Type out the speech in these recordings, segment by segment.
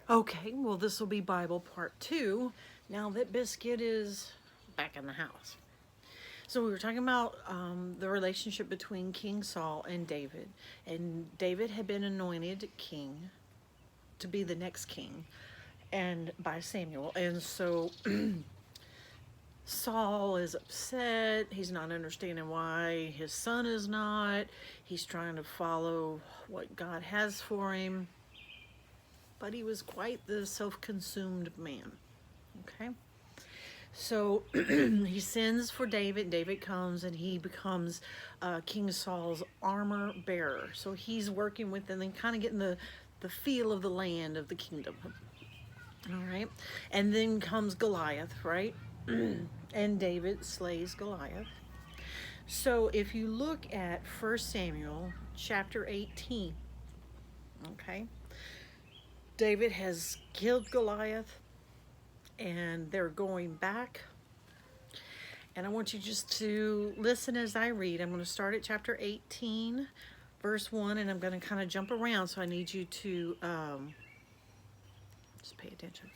Okay, well, this will be Bible part two now that Biscuit is back in the house. So, we were talking about the relationship between King Saul and David. And David had been anointed king to be the next king and by Samuel. And so Saul is upset. He's not understanding why his son is not. He's trying to follow what God has for him. But he was quite the self consumed man. Okay. So he sends for David. David comes and he becomes King Saul's armor bearer. So he's working with them and kind of getting the feel of the land of the kingdom. All right. And then comes Goliath, right? And David slays Goliath. So if you look at 1 Samuel chapter 18, okay, David has killed Goliath and they're going back. And I want you just to listen as I read. I'm going to start at chapter 18, verse 1, and I'm going to kind of jump around. So I need you to just pay attention.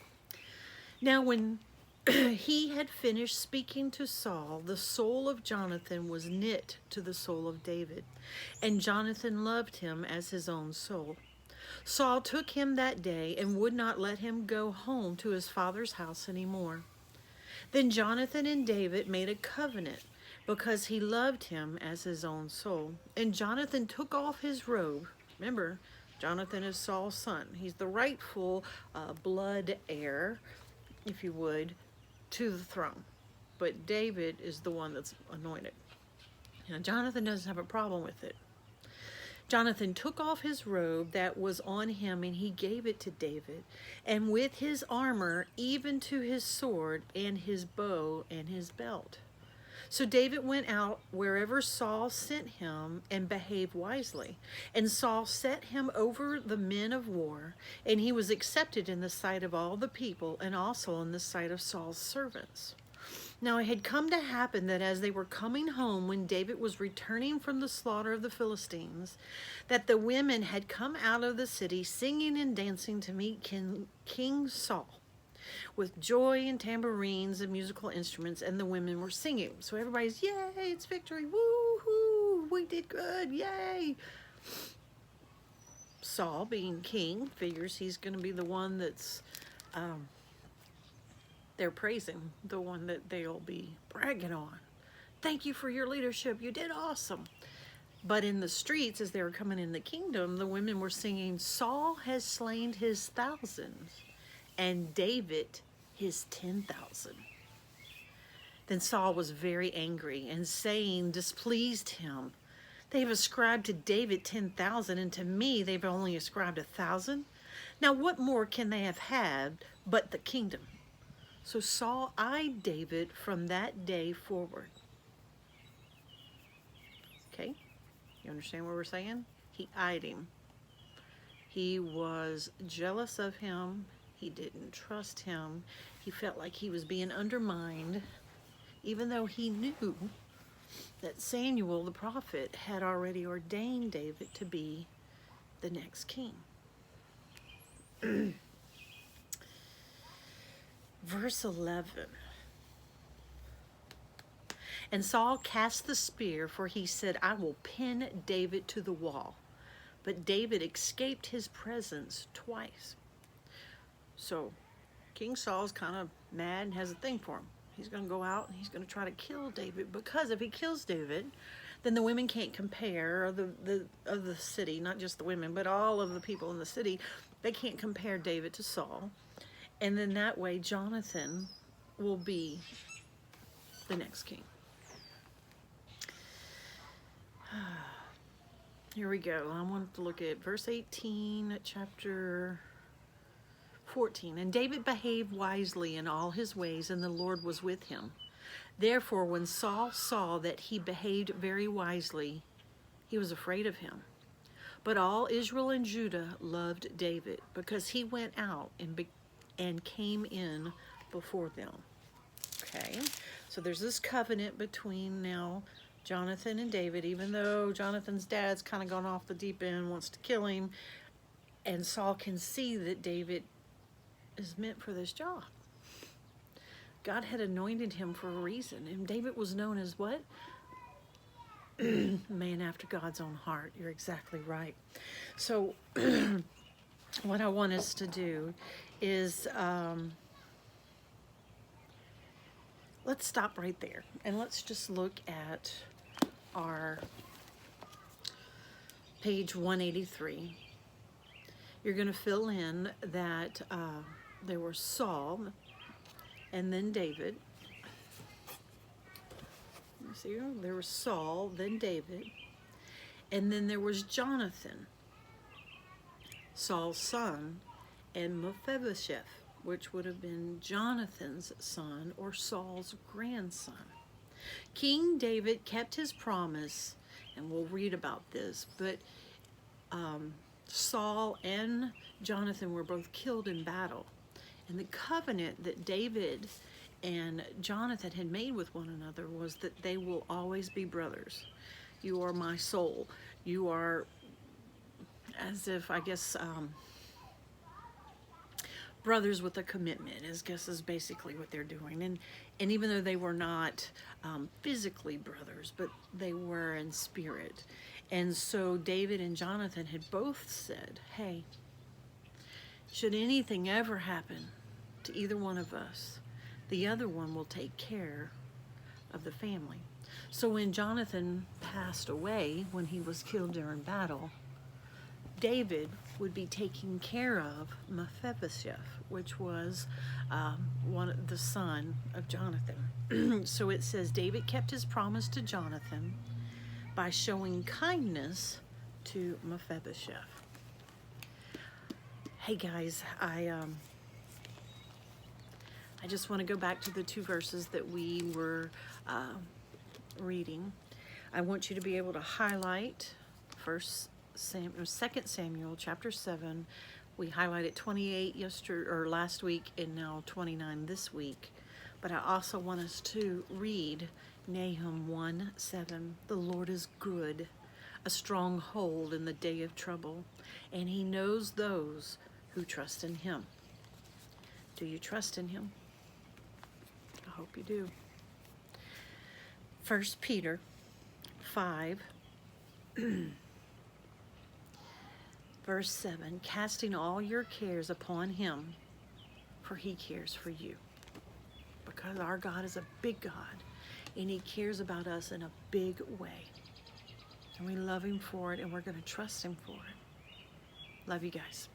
Now, when he had finished speaking to Saul, the soul of Jonathan was knit to the soul of David, and Jonathan loved him as his own soul. Saul took him that day and would not let him go home to his father's house any more. Then Jonathan and David made a covenant because he loved him as his own soul. And Jonathan took off his robe. Remember, Jonathan is Saul's son. He's the rightful blood heir, if you would, to the throne. But David is the one that's anointed. Now, Jonathan doesn't have a problem with it. Jonathan took off his robe that was on him and he gave it to David, and with his armor, even to his sword and his bow and his belt. So David went out wherever Saul sent him and behaved wisely. And Saul set him over the men of war, and he was accepted in the sight of all the people and also in the sight of Saul's servants. Now it had come to happen that as they were coming home, when David was returning from the slaughter of the Philistines, that the women had come out of the city singing and dancing to meet King Saul with joy and tambourines and musical instruments, and the women were singing. So everybody's, yay, it's victory, woo-hoo, we did good, yay. Saul, being king, figures he's going to be the one that's they're praising, the one that they'll be bragging on. Thank you for your leadership. You did awesome. But in the streets, as they were coming in the kingdom, the women were singing, Saul has slain his thousands, and David his 10,000. Then Saul was very angry, and saying displeased him, they have ascribed to David 10,000, and to me they've only ascribed 1,000. Now what more can they have had but the kingdom? So Saul eyed David from that day forward. Okay, you understand what we're saying? He eyed him. He was jealous of him. He didn't trust him. He felt like he was being undermined, even though he knew that Samuel the prophet had already ordained David to be the next king. Verse 11. And Saul cast the spear, for he said, I will pin David to the wall. But David escaped his presence twice. So King Saul's kind of mad and has a thing for him. He's going to go out and he's going to try to kill David, because if he kills David, then the women can't compare, or of the city, not just the women, but all of the people in the city, they can't compare David to Saul. And then that way Jonathan will be the next king. Here we go. I want to look at verse 18, chapter 14. And David behaved wisely in all his ways, and the Lord was with him. Therefore, when Saul saw that he behaved very wisely, he was afraid of him. But all Israel and Judah loved David, because he went out and came in before them. Okay, so there's this covenant between now Jonathan and David, even though Jonathan's dad's kind of gone off the deep end, wants to kill him, and Saul can see that David is meant for this job. God had anointed him for a reason. And David was known as what? Man after God's own heart. You're exactly right. So what I want us to do is let's stop right there and let's just look at our page 183. You're going to fill in that there was Saul and then David. You see, there was Saul, then David, and then there was Jonathan, Saul's son, and Mephibosheth, which would have been Jonathan's son or Saul's grandson. King David kept his promise, and we'll read about this, but Saul and Jonathan were both killed in battle. And the covenant that David and Jonathan had made with one another was that they will always be brothers. You are my soul. You are, as if, I guess, brothers with a commitment, I guess is basically what they're doing. And even though they were not physically brothers, but they were in spirit. And so David and Jonathan had both said, hey, should anything ever happen to either one of us, the other one will take care of the family. So when Jonathan passed away, when he was killed during battle, David would be taking care of Mephibosheth, which was the son of Jonathan. So it says David kept his promise to Jonathan by showing kindness to Mephibosheth. Hey guys, I just want to go back to the two verses that we were reading. I want you to be able to highlight 2 Samuel chapter 7. We highlighted 28 last week and now 29 this week. But I also want us to read Nahum 1:7. The Lord is good, a stronghold in the day of trouble, and he knows those who trust in him. Do you trust in him? I hope you do. 1 Peter 5, verse 7, casting all your cares upon him, for he cares for you. Because our God is a big God, and he cares about us in a big way. And we love him for it, and we're going to trust him for it. Love you guys.